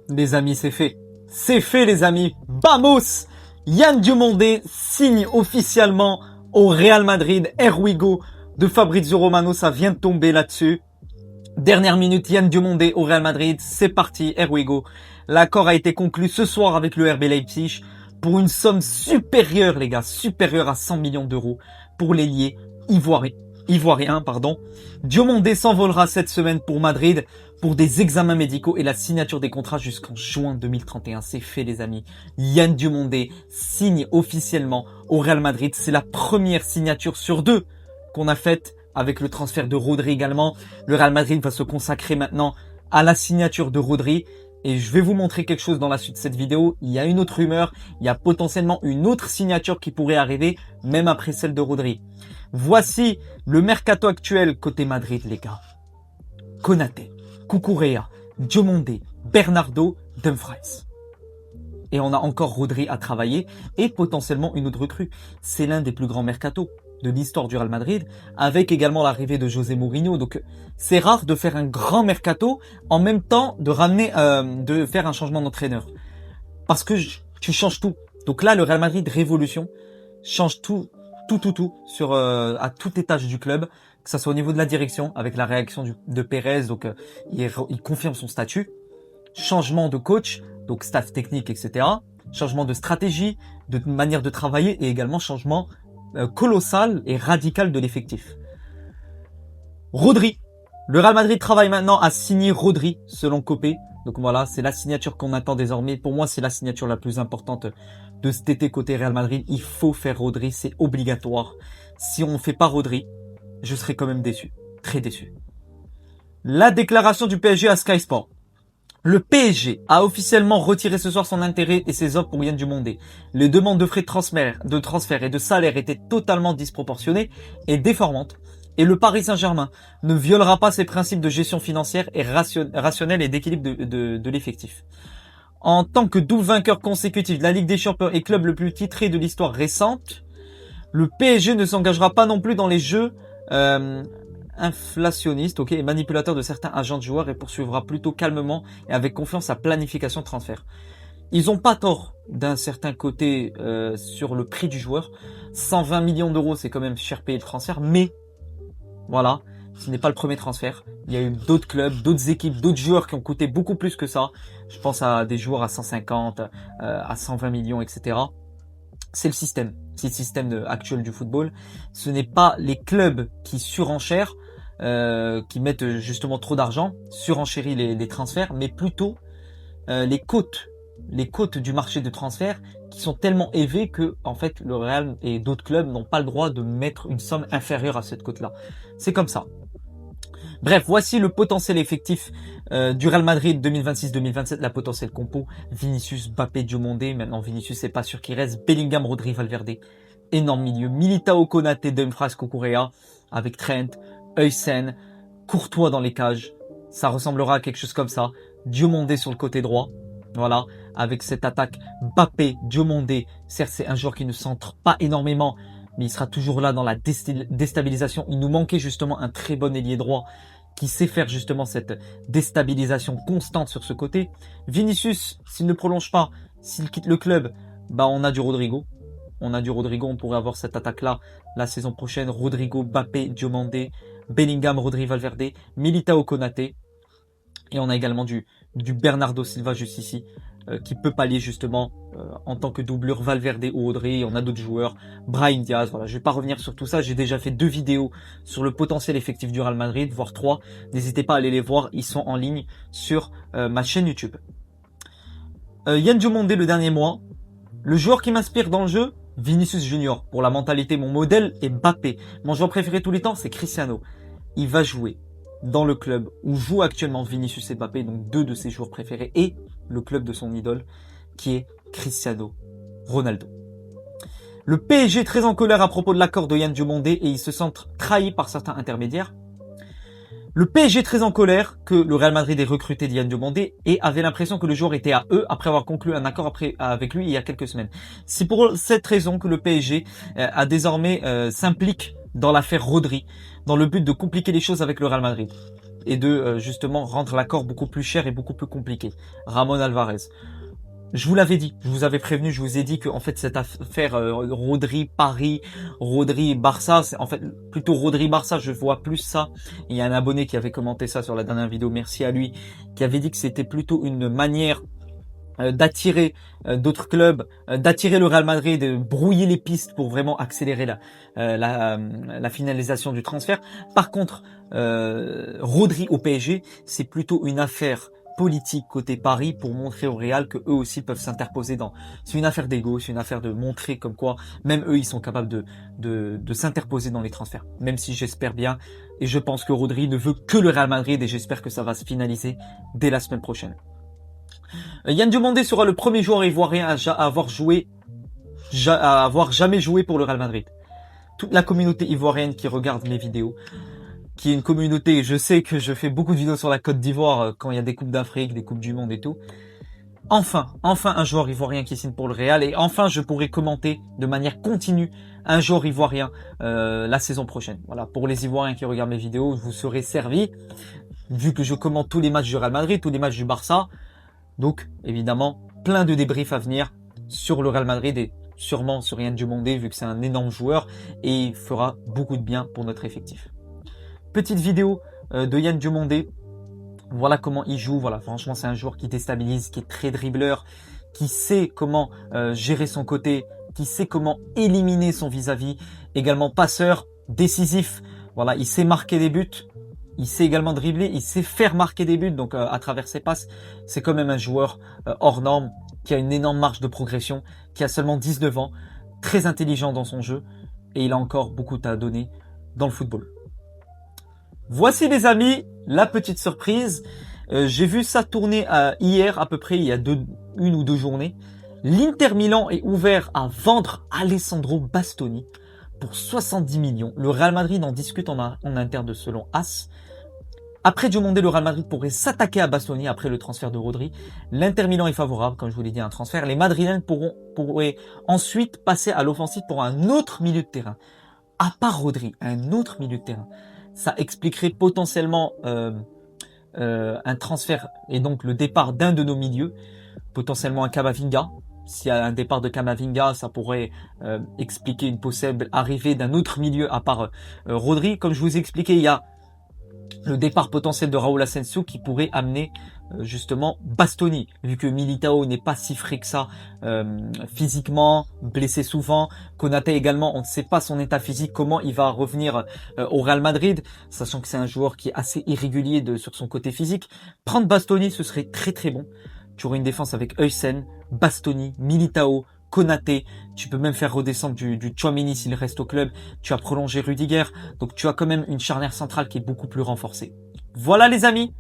Les amis, c'est fait. C'est fait, les amis. Vamos! Yann Diomandé signe officiellement au Real Madrid. Here we go de Fabrizio Romano. Ça vient de tomber là-dessus. Dernière minute, Yann Diomandé au Real Madrid. C'est parti. Here we go. L'accord a été conclu ce soir avec le RB Leipzig pour une somme supérieure, les gars, supérieure à 100 millions d'euros pour l'ailier ivoirien. Diomandé s'envolera cette semaine pour Madrid pour des examens médicaux et la signature des contrats jusqu'en juin 2031. C'est fait, les amis. Yann Diomandé signe officiellement au Real Madrid. C'est la première signature sur 2 qu'on a faite avec le transfert de Rodri également. Le Real Madrid va se consacrer maintenant à la signature de Rodri. Et je vais vous montrer quelque chose dans la suite de cette vidéo. Il y a une autre rumeur. Il y a potentiellement une autre signature qui pourrait arriver, même après celle de Rodri. Voici le mercato actuel côté Madrid, les gars. Konaté, Cucurella, Diomandé, Bernardo, Dumfries. Et on a encore Rodri à travailler et potentiellement une autre recrue. C'est l'un des plus grands mercatos de l'histoire du Real Madrid, avec également l'arrivée de José Mourinho. Donc c'est rare de faire un grand mercato en même temps de de faire un changement d'entraîneur, parce que tu changes tout. Donc là, le Real Madrid Révolution change tout sur à tout étage du club, que ça soit au niveau de la direction avec la réaction de Pérez. Donc il confirme son statut. Changement de coach, donc staff technique, etc. Changement de stratégie, de manière de travailler et également changement colossal et radical de l'effectif. Rodri. Le Real Madrid travaille maintenant à signer Rodri selon Copé. Donc voilà, c'est la signature qu'on attend désormais. Pour moi, c'est la signature la plus importante de cet été côté Real Madrid. Il faut faire Rodri, c'est obligatoire. Si on ne fait pas Rodri, je serai quand même déçu. Très déçu. La déclaration du PSG à Sky Sport. Le PSG a officiellement retiré ce soir son intérêt et ses offres pour Yann Diomandé. Les demandes de frais de transfert et de salaire étaient totalement disproportionnées et déformantes. Et le Paris Saint-Germain ne violera pas ses principes de gestion financière et rationnelle et d'équilibre de l'effectif. En tant que double vainqueur consécutif de la Ligue des Champions et club le plus titré de l'histoire récente, le PSG ne s'engagera pas non plus dans les jeux inflationniste, et manipulateur de certains agents de joueurs et poursuivra plutôt calmement et avec confiance sa planification de transfert. Ils ont pas tort d'un certain côté sur le prix du joueur. 120 millions d'euros, c'est quand même cher payé le transfert, mais voilà, ce n'est pas le premier transfert. Il y a eu d'autres clubs, d'autres équipes, d'autres joueurs qui ont coûté beaucoup plus que ça. Je pense à des joueurs à 150, à 120 millions, etc. C'est le système. C'est le système actuel du football. Ce n'est pas les clubs qui surenchèrent, qui mettent justement trop d'argent, surenchérit les transferts, mais plutôt les côtes du marché de transfert qui sont tellement élevées que en fait le Real et d'autres clubs n'ont pas le droit de mettre une somme inférieure à cette cote-là. C'est comme ça. Bref, voici le potentiel effectif du Real Madrid 2026-2027, la potentielle compo. Vinicius, Mbappé, Diomandé. Maintenant, Vinicius, c'est pas sûr qu'il reste. Bellingham, Rodri, Valverde. Énorme milieu. Militao, Konaté, Dumfries, Cucurella. Avec Trent, Huysen, Courtois dans les cages. Ça ressemblera à quelque chose comme ça. Diomandé sur le côté droit. Voilà. Avec cette attaque Mbappé, Diomandé. Certes, c'est un joueur qui ne centre pas énormément, mais il sera toujours là dans la déstabilisation. Il nous manquait justement un très bon ailier droit qui sait faire justement cette déstabilisation constante sur ce côté. Vinicius, s'il ne prolonge pas, s'il quitte le club, on a du Rodrigo. On pourrait avoir cette attaque-là la saison prochaine. Rodrigo, Mbappé, Diomandé, Bellingham, Rodri, Valverde, Militao, Konaté. Et on a également du Bernardo Silva juste ici, qui peut pallier justement en tant que doublure Valverde ou Rodri. On a d'autres joueurs, Brahim Diaz. Voilà, je vais pas revenir sur tout ça. J'ai déjà fait 2 vidéos sur le potentiel effectif du Real Madrid, voire 3. N'hésitez pas à aller les voir. Ils sont en ligne sur ma chaîne YouTube. Yann Diomandé le dernier mois. Le joueur qui m'inspire dans le jeu, Vinicius Junior. Pour la mentalité, mon modèle est Mbappé. Mon joueur préféré tous les temps, c'est Cristiano. Il va jouer dans le club où joue actuellement Vinicius et Mbappé, donc 2 de ses joueurs préférés, et le club de son idole, qui est Cristiano Ronaldo. Le PSG est très en colère à propos de l'accord de Yann Diomandé et il se sent trahi par certains intermédiaires. Le PSG est très en colère que le Real Madrid ait recruté Yann Diomandé et avait l'impression que le joueur était à eux après avoir conclu un accord avec lui il y a quelques semaines. C'est pour cette raison que le PSG a désormais s'implique dans l'affaire Rodri, dans le but de compliquer les choses avec le Real Madrid. et de justement rendre l'accord beaucoup plus cher et beaucoup plus compliqué. Ramon Alvarez. Je vous l'avais dit, je vous avais prévenu, je vous ai dit que en fait cette affaire Rodri-Paris, Rodri-Barça, c'est en fait plutôt Rodri-Barça, je vois plus ça. Il y a un abonné qui avait commenté ça sur la dernière vidéo, merci à lui, qui avait dit que c'était plutôt une manière d'attirer d'autres clubs, d'attirer le Real Madrid, de brouiller les pistes pour vraiment accélérer la finalisation du transfert. Par contre, Rodri au PSG, c'est plutôt une affaire politique côté Paris pour montrer au Real que eux aussi peuvent s'interposer dans. C'est une affaire d'ego, c'est une affaire de montrer comme quoi même eux ils sont capables de s'interposer dans les transferts. Même si j'espère bien et je pense que Rodri ne veut que le Real Madrid et j'espère que ça va se finaliser dès la semaine prochaine. Yann Diomandé sera le premier joueur ivoirien à avoir jamais joué pour le Real Madrid. Toute la communauté ivoirienne qui regarde mes vidéos, qui est une communauté, je sais que je fais beaucoup de vidéos sur la Côte d'Ivoire quand il y a des Coupes d'Afrique, des Coupes du Monde et tout. Enfin un joueur ivoirien qui signe pour le Real et enfin je pourrai commenter de manière continue un joueur ivoirien la saison prochaine. Voilà, pour les Ivoiriens qui regardent mes vidéos, vous serez servis, vu que je commente tous les matchs du Real Madrid, tous les matchs du Barça. Donc, évidemment, plein de débriefs à venir sur le Real Madrid et sûrement sur Yann Diomandé, vu que c'est un énorme joueur et il fera beaucoup de bien pour notre effectif. Petite vidéo de Yann Diomandé. Voilà comment il joue. Voilà, franchement, c'est un joueur qui déstabilise, qui est très dribbleur, qui sait comment gérer son côté, qui sait comment éliminer son vis-à-vis. Également passeur, décisif. Voilà, il sait marquer des buts. Il sait également dribbler, il sait faire marquer des buts, donc à travers ses passes, c'est quand même un joueur hors norme, qui a une énorme marge de progression, qui a seulement 19 ans, très intelligent dans son jeu, et il a encore beaucoup à donner dans le football. Voici les amis, la petite surprise. J'ai vu ça tourner hier à peu près, il y a une ou deux journées. L'Inter Milan est ouvert à vendre Alessandro Bastoni pour 70 millions. Le Real Madrid en discute en interne selon AS. Après Diomandé, le Real Madrid pourrait s'attaquer à Bastoni après le transfert de Rodri. L'Inter Milan est favorable, comme je vous l'ai dit, à un transfert. Les Madrilènes pourraient ensuite passer à l'offensive pour un autre milieu de terrain. À part Rodri, un autre milieu de terrain. Ça expliquerait potentiellement un transfert et donc le départ d'un de nos milieux. Potentiellement un Camavinga. S'il y a un départ de Camavinga, ça pourrait expliquer une possible arrivée d'un autre milieu à part Rodri. Comme je vous ai expliqué, il y a le départ potentiel de Raúl Asensio qui pourrait amener justement Bastoni, vu que Militao n'est pas si frais que ça physiquement, blessé souvent. Konaté également, on ne sait pas son état physique, comment il va revenir au Real Madrid, sachant que c'est un joueur qui est assez irrégulier sur son côté physique. Prendre Bastoni, ce serait très très bon. Tu aurais une défense avec Huysen, Bastoni, Militao, Konaté. Tu peux même faire redescendre du Tchouaméni s'il reste au club. Tu as prolongé Rudiger. Donc tu as quand même une charnière centrale qui est beaucoup plus renforcée. Voilà les amis.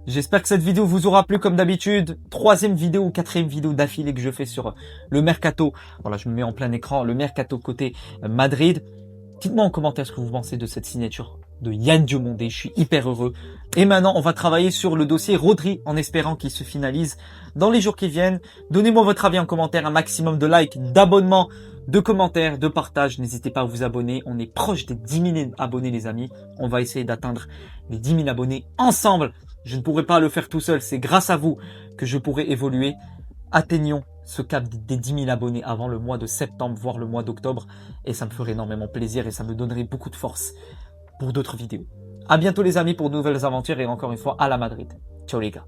J'espère que cette vidéo vous aura plu comme d'habitude. Troisième vidéo ou quatrième vidéo d'affilée que je fais sur le Mercato. Voilà, je me mets en plein écran. Le Mercato côté Madrid. Dites-moi en commentaire ce que vous pensez de cette signature de Yann Diomandé. Je suis hyper heureux. Et maintenant, on va travailler sur le dossier Rodri en espérant qu'il se finalise dans les jours qui viennent. Donnez-moi votre avis en commentaire, un maximum de likes, d'abonnements, de commentaires, de partages. N'hésitez pas à vous abonner. On est proche des 10 000 abonnés, les amis. On va essayer d'atteindre les 10 000 abonnés ensemble. Je ne pourrai pas le faire tout seul. C'est grâce à vous que je pourrai évoluer. Atteignons ce cap des 10 000 abonnés avant le mois de septembre, voire le mois d'octobre. Et ça me ferait énormément plaisir et ça me donnerait beaucoup de force pour d'autres vidéos. À bientôt les amis pour de nouvelles aventures et encore une fois à la Madrid. Ciao les gars.